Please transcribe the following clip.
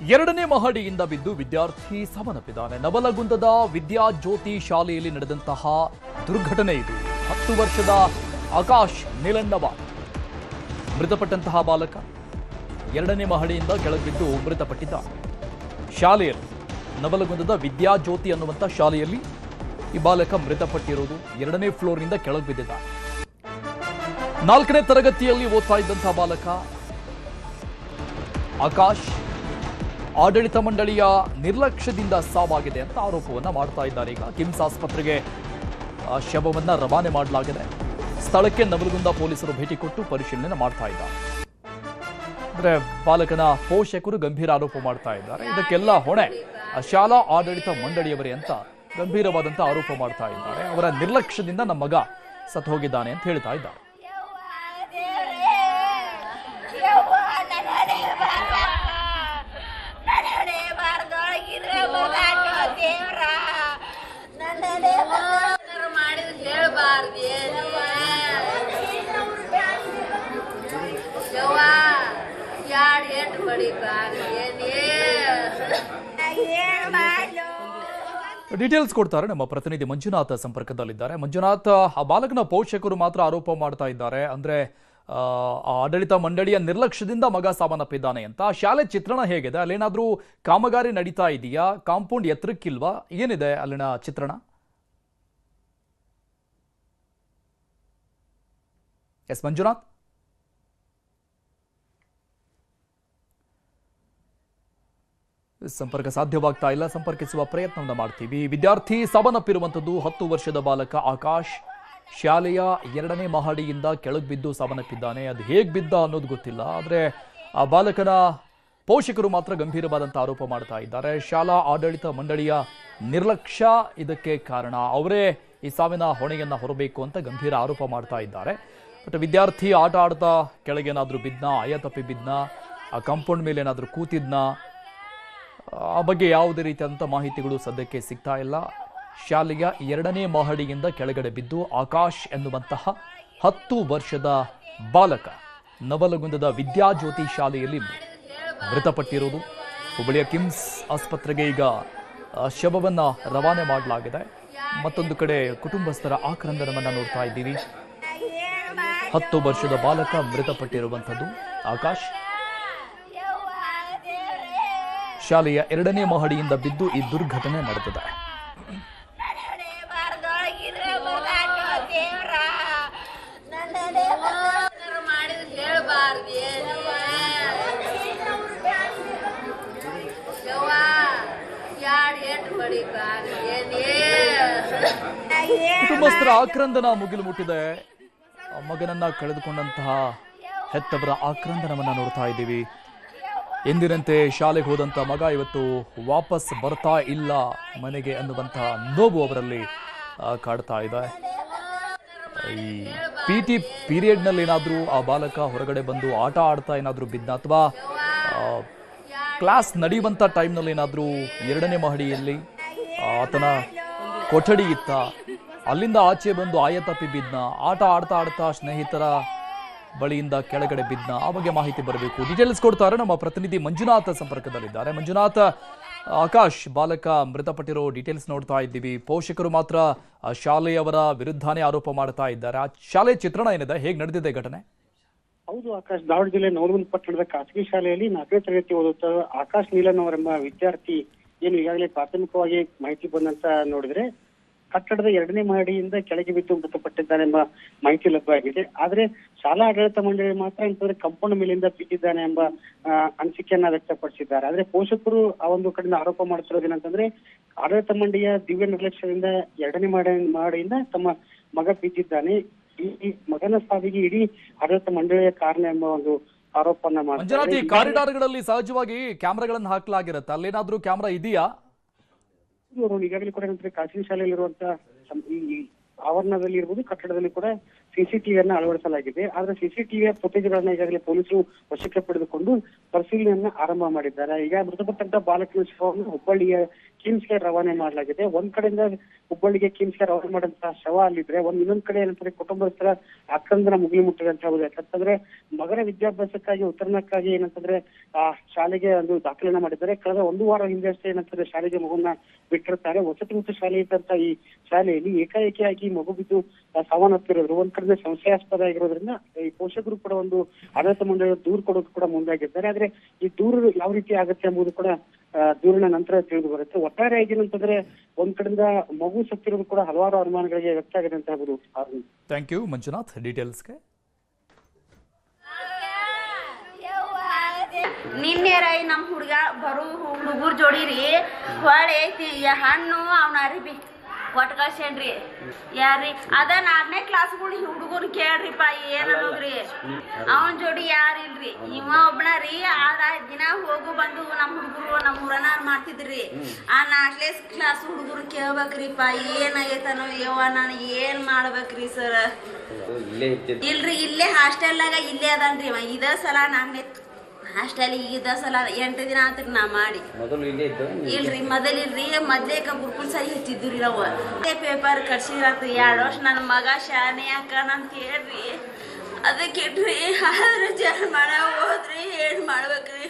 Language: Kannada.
ಎರಡನೇ ಮಹಡಿಯಿಂದ ಬಿದ್ದು ವಿದ್ಯಾರ್ಥಿ ಸಾವನ್ನಪ್ಪಿದ್ದಾನೆ. ನವಲಗುಂದದ ವಿದ್ಯಾಜ್ಯೋತಿ ಶಾಲೆಯಲ್ಲಿ ನಡೆದಂತಹ ದುರ್ಘಟನೆ ಇದು. 10 ವರ್ಷದ ಆಕಾಶ್ ನೀಲಣ್ಣವ ಮೃತಪಟ್ಟಂತಹ ಬಾಲಕ ಎರಡನೇ ಮಹಡಿಯಿಂದ ಕೆಳಗೆ ಬಿದ್ದು ಮೃತಪಟ್ಟಿದ್ದಾನೆ. ಶಾಲೆಯಲ್ಲಿ ನವಲಗುಂದದ ವಿದ್ಯಾಜ್ಯೋತಿ ಅನ್ನುವಂಥ ಶಾಲೆಯಲ್ಲಿ ಈ ಬಾಲಕ ಮೃತಪಟ್ಟಿರುವುದು. ಎರಡನೇ ಫ್ಲೋರ್ನಿಂದ ಕೆಳಗೆ ಬಿದ್ದಿದ್ದಾನೆ. 4ನೇ ತರಗತಿಯಲ್ಲಿ ಓದ್ತಾ ಇದ್ದಂತಹ ಬಾಲಕ ಆಕಾಶ್ ಆಡಳಿತ ಮಂಡಳಿಯ ನಿರ್ಲಕ್ಷ್ಯದಿಂದ ಸಾವಾಗಿದೆ ಅಂತ ಆರೋಪವನ್ನ ಮಾಡ್ತಾ ಇದ್ದಾರೆ. ಈಗ ಕಿಮ್ಸ್ ಆಸ್ಪತ್ರೆಗೆ ಶವವನ್ನ ರವಾನೆ ಮಾಡಲಾಗಿದೆ. ಸ್ಥಳಕ್ಕೆ ನವಲಗುಂದ ಪೊಲೀಸರು ಭೇಟಿ ಕೊಟ್ಟು ಪರಿಶೀಲನೆ ಮಾಡ್ತಾ ಇದ್ದಾರೆ. ಅಂದ್ರೆ ಬಾಲಕನ ಪೋಷಕರು ಗಂಭೀರ ಆರೋಪ ಮಾಡ್ತಾ ಇದ್ದಾರೆ. ಇದಕ್ಕೆಲ್ಲ ಹೊಣೆ ಶಾಲಾ ಆಡಳಿತ ಮಂಡಳಿಯವರೇ ಅಂತ ಗಂಭೀರವಾದಂತ ಆರೋಪ ಮಾಡ್ತಾ ಇದ್ದಾರೆ. ಅವರ ನಿರ್ಲಕ್ಷ್ಯದಿಂದ ನಮ್ಮ ಮಗ ಸತ್ತು ಹೋಗಿದ್ದಾನೆ ಅಂತ ಹೇಳ್ತಾ ಇದ್ದಾರೆ. ಡೀಟೇಲ್ಸ್ ಕೊಡ್ತಾರೆ ನಮ್ಮ ಪ್ರತಿನಿಧಿ ಮಂಜುನಾಥ್ ಸಂಪರ್ಕದಲ್ಲಿದ್ದಾರೆ. ಮಂಜುನಾಥ್, ಆ ಬಾಲಕನ ಪೋಷಕರು ಮಾತ್ರ ಆರೋಪ ಮಾಡ್ತಾ ಇದ್ದಾರೆ, ಅಂದ್ರೆ ಆಡಳಿತ ಮಂಡಳಿಯ ನಿರ್ಲಕ್ಷ್ಯದಿಂದ ಮಗ ಸಾವನ್ನಪ್ಪಿದ್ದಾನೆ ಅಂತ. ಶಾಲೆ ಚಿತ್ರಣ ಹೇಗಿದೆ? ಅಲ್ಲೇನಾದ್ರೂ ಕಾಮಗಾರಿ ನಡೀತಾ ಇದೆಯಾ? ಕಾಂಪೌಂಡ್ ಎತ್ತರಕ್ಕಿಲ್ವಾ? ಏನಿದೆ ಅಲ್ಲಿನ ಚಿತ್ರಣ? ಎಸ್ ಮಂಜುನಾಥ್. ಸಂಪರ್ಕ ಸಾಧ್ಯವಾಗ್ತಾ ಇಲ್ಲ, ಸಂಪರ್ಕಿಸುವ ಪ್ರಯತ್ನವನ್ನು ಮಾಡ್ತೀವಿ. ವಿದ್ಯಾರ್ಥಿ ಸಾವನ್ನಪ್ಪಿರುವಂಥದ್ದು 10 ವರ್ಷದ ಬಾಲಕ ಆಕಾಶ್ ಶಾಲೆಯ 2ನೇ ಮಹಡಿಯಿಂದ ಕೆಳಗೆ ಬಿದ್ದು ಸಾವನ್ನಪ್ಪಿದ್ದಾನೆ. ಅದು ಹೇಗೆ ಬಿದ್ದ ಅನ್ನೋದು ಗೊತ್ತಿಲ್ಲ. ಆದರೆ ಆ ಬಾಲಕನ ಪೋಷಕರು ಮಾತ್ರ ಗಂಭೀರವಾದಂಥ ಆರೋಪ ಮಾಡ್ತಾ ಇದ್ದಾರೆ. ಶಾಲಾ ಆಡಳಿತ ಮಂಡಳಿಯ ನಿರ್ಲಕ್ಷ್ಯ ಇದಕ್ಕೆ ಕಾರಣ, ಅವರೇ ಈ ಸಾವಿನ ಹೊಣೆಯನ್ನು ಹೊರಬೇಕು ಅಂತ ಗಂಭೀರ ಆರೋಪ ಮಾಡ್ತಾ ಇದ್ದಾರೆ. ಬಟ್ ವಿದ್ಯಾರ್ಥಿ ಆಟ ಆಡ್ತಾ ಕೆಳಗೇನಾದರೂ ಬಿದ್ನಾ, ಆಯ ತಪ್ಪಿ ಬಿದ್ನಾ, ಆ ಕಾಂಪೌಂಡ್ ಮೇಲೆ ಏನಾದರೂ ಕೂತಿದ್ನಾ, ಆ ಬಗ್ಗೆ ಯಾವುದೇ ರೀತಿಯಾದಂಥ ಮಾಹಿತಿಗಳು ಸದ್ಯಕ್ಕೆ ಸಿಗ್ತಾ ಇಲ್ಲ. ಶಾಲೆಯ 2ನೇ ಮಹಡಿಯಿಂದ ಕೆಳಗಡೆ ಬಿದ್ದು ಆಕಾಶ್ ಎನ್ನುವಂತಹ 10 ವರ್ಷದ ಬಾಲಕ ನವಲಗುಂದದ ವಿದ್ಯಾಜ್ಯೋತಿ ಶಾಲೆಯಲ್ಲಿ ಮೃತಪಟ್ಟಿರುವುದು. ಹುಬ್ಬಳ್ಳಿಯ ಕಿಮ್ಸ್ ಆಸ್ಪತ್ರೆಗೆ ಈಗ ಶವವನ್ನು ರವಾನೆ ಮಾಡಲಾಗಿದೆ. ಮತ್ತೊಂದು ಕಡೆ ಕುಟುಂಬಸ್ಥರ ಆಕ್ರಂದನವನ್ನು ನೋಡ್ತಾ ಇದ್ದೀವಿ. 10 ವರ್ಷದ ಬಾಲಕ ಮೃತಪಟ್ಟಿರುವಂಥದ್ದು ಆಕಾಶ್. ಶಾಲೆಯ 2ನೇ ಮಹಡಿಯಿಂದ ಬಿದ್ದು ಈ ದುರ್ಘಟನೆ ನಡೆದಿದೆ. ಕುಟುಂಬಸ್ಥರ ಆಕ್ರಂದನ ಮುಗಿಲು ಮುಟ್ಟಿದೆ. ಮಗನನ್ನ ಕಳೆದುಕೊಂಡಂತಹ ಹೆತ್ತವರ ಆಕ್ರಂದನವನ್ನ ನೋಡ್ತಾ ಇದ್ದೀವಿ. ಎಂದಿನಂತೆ ಶಾಲೆಗೆ ಹೋದಂಥ ಮಗ ಇವತ್ತು ವಾಪಸ್ ಬರ್ತಾ ಇಲ್ಲ ಮನೆಗೆ ಅನ್ನುವಂತಹ ನೋವು ಅವರಲ್ಲಿ ಕಾಡ್ತಾ ಇದೆ. ಈ PT ಪೀರಿಯಡ್ನಲ್ಲಿ ಏನಾದರೂ ಆ ಬಾಲಕ ಹೊರಗಡೆ ಬಂದು ಆಟ ಆಡ್ತಾ ಏನಾದರೂ ಬಿದ್ದ, ಅಥವಾ ಕ್ಲಾಸ್ ನಡೆಯುವಂಥ ಟೈಮ್ನಲ್ಲಿ ಏನಾದರೂ 2ನೇ ಮಹಡಿಯಲ್ಲಿ ಆತನ ಕೊಠಡಿ ಇತ್ತ, ಅಲ್ಲಿಂದ ಆಚೆ ಬಂದು ಆಯ ತಪ್ಪಿ ಬಿದ್ನ, ಆಟ ಆಡ್ತಾ ಆಡ್ತಾ ಸ್ನೇಹಿತರ ಬಳಿಯಿಂದ ಕೆಳಗಡೆ ಬಿದ್ನ, ಆ ಬಗ್ಗೆ ಮಾಹಿತಿ ಬರಬೇಕು. ಡೀಟೇಲ್ಸ್ ಕೊಡ್ತಾರೆ ನಮ್ಮ ಪ್ರತಿನಿಧಿ ಮಂಜುನಾಥ್ ಸಂಪರ್ಕದಲ್ಲಿದ್ದಾರೆ. ಮಂಜುನಾಥ್, ಆಕಾಶ್ ಬಾಲಕ ಮೃತಪಟ್ಟಿರೋ ಡೀಟೇಲ್ಸ್ ನೋಡ್ತಾ ಇದ್ದೀವಿ. ಪೋಷಕರು ಮಾತ್ರ ಶಾಲೆಯವರ ವಿರುದ್ಧನೇ ಆರೋಪ ಮಾಡ್ತಾ ಇದ್ದಾರೆ. ಆ ಶಾಲೆ ಚಿತ್ರಣ ಏನಿದೆ, ಹೇಗೆ ನಡೆದಿದೆ ಘಟನೆ? ಹೌದು ಆಕಾಶ್, ಧಾರವಾಡ ಜಿಲ್ಲೆ ನವಲಗುಂದ ಪಟ್ಟಣದ ಖಾಸಗಿ ಶಾಲೆಯಲ್ಲಿ 4ನೇ ತರಗತಿ ಓದುತ್ತಾ ಆಕಾಶ್ ನೀಲನ್ ಅವರೆಂಬ ವಿದ್ಯಾರ್ಥಿ ಏನು ಈಗಾಗಲೇ ಪ್ರಾಥಮಿಕವಾಗಿ ಮಾಹಿತಿ ಬಂದಂತ ನೋಡಿದ್ರೆ ಕಟ್ಟಡದ 2ನೇ ಮಹಡಿಯಿಂದ ಕೆಳಗೆ ಬಿದ್ದು ಮೃತಪಟ್ಟಿದ್ದಾನೆ ಎಂಬ ಮಾಹಿತಿ ಲಭ್ಯವಾಗಿದೆ. ಆದ್ರೆ ಶಾಲಾ ಆಡಳಿತ ಮಂಡಳಿ ಮಾತ್ರ ಅಂತಂದ್ರೆ ಕಾಂಪೌಂಡ್ ಮೇಲಿಂದ ಬಿದ್ದಿದ್ದಾನೆ ಎಂಬ ಅನಿಸಿಕೆಯನ್ನ ವ್ಯಕ್ತಪಡಿಸಿದ್ದಾರೆ. ಆದ್ರೆ ಪೋಷಕರು ಆ ಒಂದು ಕಡೆಯಿಂದ ಆರೋಪ ಮಾಡ್ತಿರೋದೇನಂತಂದ್ರೆ ಆಡಳಿತ ಮಂಡಳಿಯ ದಿವ್ಯ ನಿರ್ಲಕ್ಷ್ಯದಿಂದ 2ನೇ ಮಹಡಿಯಿಂದ ತಮ್ಮ ಮಗ ಬಿದ್ದಿದ್ದಾನೆ, ಈ ಮಗನ ಸಾವಿಗೆ ಇಡೀ ಆಡಳಿತ ಮಂಡಳಿಯ ಕಾರಣ ಎಂಬ ಒಂದು ಆರೋಪನ ಮಾಡ್ತಾರೆ. ಕಾರಿಡಾರ್ಗಳಲ್ಲಿ ಸಹಜವಾಗಿ ಕ್ಯಾಮೆರಾಗಳನ್ನು ಹಾಕಲಾಗಿರುತ್ತೆ, ಅಲ್ಲೇನಾದ್ರೂ ಕ್ಯಾಮೆರಾ ಇದೆಯಾ? ಈಗಾಗಲೇ ಕೂಡ ಖಾಸಗಿ ಶಾಲೆಯಲ್ಲಿರುವಂತಹ ಈ ಆವರಣದಲ್ಲಿ ಇರ್ಬೋದು, ಕಟ್ಟಡದಲ್ಲಿ ಕೂಡ CCTVಯನ್ನ ಅಳವಡಿಸಲಾಗಿದೆ. ಆದ್ರೆ CCTVಯ ಫುಟೇಜ್ಗಳನ್ನ ಈಗಾಗಲೇ ಪೊಲೀಸರು ವಶಕ್ಕೆ ಪಡೆದುಕೊಂಡು ಪರಿಶೀಲನೆಯನ್ನ ಆರಂಭ ಮಾಡಿದ್ದಾರೆ. ಈಗ ಮೃತಪಟ್ಟಂತ ಬಾಲಕನ ಶವವನ್ನು ಹುಬ್ಬಳ್ಳಿಯ ಕಿಮ್ಸ್ಗೆ ರವಾನೆ ಮಾಡಲಾಗಿದೆ. ಒಂದ್ ಕಡೆಯಿಂದ ಹುಬ್ಬಳ್ಳಿಗೆ ಕಿಮ್ಸ್ಗೆ ರವಾನೆ ಮಾಡುವಂತಹ ಶವ ಅಲ್ಲಿದ್ರೆ ಇನ್ನೊಂದ್ ಕಡೆ ಏನಂತಾರೆ ಕುಟುಂಬಸ್ಥರ ಆಕ್ರಂದನ ಮುಗಿಲು ಮುಟ್ಟಿದೆ ಅಂತ ಹೇಳ್ಬೋದು. ಯಾಕಂತಂದ್ರೆ ಮಗನ ವಿದ್ಯಾಭ್ಯಾಸಕ್ಕಾಗಿ ಉತ್ತರಣಕ್ಕಾಗಿ ಏನಂತಂದ್ರೆ ಆ ಶಾಲೆಗೆ ಒಂದು ದಾಖಲೆಯನ್ನ ಮಾಡಿದ್ದಾರೆ. ಕಳೆದ 1 ವಾರ ಹಿಂದೆ ಅಷ್ಟೇ ಏನಂತಂದ್ರೆ ಶಾಲೆಗೆ ಮಗುವನ್ನ ಬಿಟ್ಟಿರ್ತಾರೆ. ವಸತಿ ಮತ್ತು ಶಾಲೆ ಇದ್ದಂತ ಈ ಶಾಲೆಯಲ್ಲಿ ಏಕಾಏಕಿಯಾಗಿ ಮಗು ಬಿದ್ದು ಸಾವನ್ನಪ್ಪಿರೋದ್ರು ಒಂದ್ ಕಡೆ ಸಂಶಯಾಸ್ಪದ ಆಗಿರೋದ್ರಿಂದ ಈ ಪೋಷಕರು ಕೂಡ ಒಂದು ಆಡಳಿತ ಮಂಡಳಿ ದೂರು ಕೊಡೋದು ಕೂಡ ಮುಂದಾಗಿದ್ದಾರೆ. ಆದ್ರೆ ಈ ದೂರು ಯಾವ ರೀತಿ ಆಗುತ್ತೆ ಎಂಬುದು ಕೂಡ ದೂರಿನ ನಂತರ ತಿಳಿದು ಬರುತ್ತೆ. ಒಟ್ಟಾರೆಯಾಗಿ ಏನಂತಂದ್ರೆ ಒಂದ್ ಕಡೆಯಿಂದ ಮಗು ಸತ್ತಿರೋದು ಕೂಡ ಹಲವಾರು ಅನುಮಾನಗಳಿಗೆ ವ್ಯಕ್ತ ಆಗಿದೆ ಅಂತ ಹೇಳ್ಬೋದು. ಥ್ಯಾಂಕ್ ಯು ಮಂಜುನಾಥ್ ಡೀಟೇಲ್ಸ್ಗೆ. ನಿನ್ನೆ ರೈ ನಮ್ಮ ಹುಡುಗ ಬರು ಹುಡುಗರು ಜೋಡಿರಿ ಹೊಳೆ ಹಣ್ಣು ಅವನ ಅರಿಬಿ ಕೊಟ್ಟು ಕಳ್ಸೇನ್ರಿ. ಯಾರ್ರಿ ಅದ 4ನೇ ಕ್ಲಾಸ್ಗಳು ಹುಡುಗರು ಕೇಳ್ರಿಪ್ಪ ಏನ್ ಅನ್ನೋದ್ರಿ. ಅವನ ಜೋಡಿ ಯಾರಿಲ್ರಿ, ಇವ ಒಬ್ಬನ ರೀ. ಆದ್ರ ದಿನ ಹೋಗು ಬಂದು ನಮ್ಮ ಹುಡುಗರು ನಮ್ಮ ಊರನ ಮಾಡ್ತಿದ್ರಿ. ಆ 4ನೇ ಕ್ಲಾಸ್ ಹುಡುಗರು ಕೇಳ್ಬೇಕ್ರಿಪ್ಪ ಏನಾಗೈತನೋ ಯವ್ವ ನಾನು ಏನ್ ಮಾಡ್ಬೇಕ್ರಿ ಸರ್. ಇಲ್ರಿ ಇಲ್ಲೇ ಹಾಸ್ಟೆಲ್ನಾಗ ಇಲ್ಲೇ ಅದನ್ರಿ ಇವ. ಇದ ಸಲ 4ನೇ ಹಾಸ್ಟೆಲ್ ಇದ ಸಲ 8 ದಿನ ಆತ್ರಿ ನಾ ಮಾಡಿ. ಇಲ್ರಿ ಮೊದಲಿಲ್ರಿ ಮೊದ್ಲೇಕ ಗುರುಕುಲ್ ಸರಿ ಹಚ್ಚಿದ್ರಿ ನಾವು. ಪೇಪರ್ ಕಟ್ಸಿರತ್ 2 ವರ್ಷ ನನ್ನ ಮಗ ಶಾನೆ ಹಾಕಣ ಅಂತ ಹೇಳ್ರಿ. ಅದಕ್ಕೆ ಇಟ್ರಿ ಆದ್ರೆ ಜನ ಮಾಡ ಹೋದ್ರಿ ಏನ್ ಮಾಡ್ಬೇಕ್ರಿ.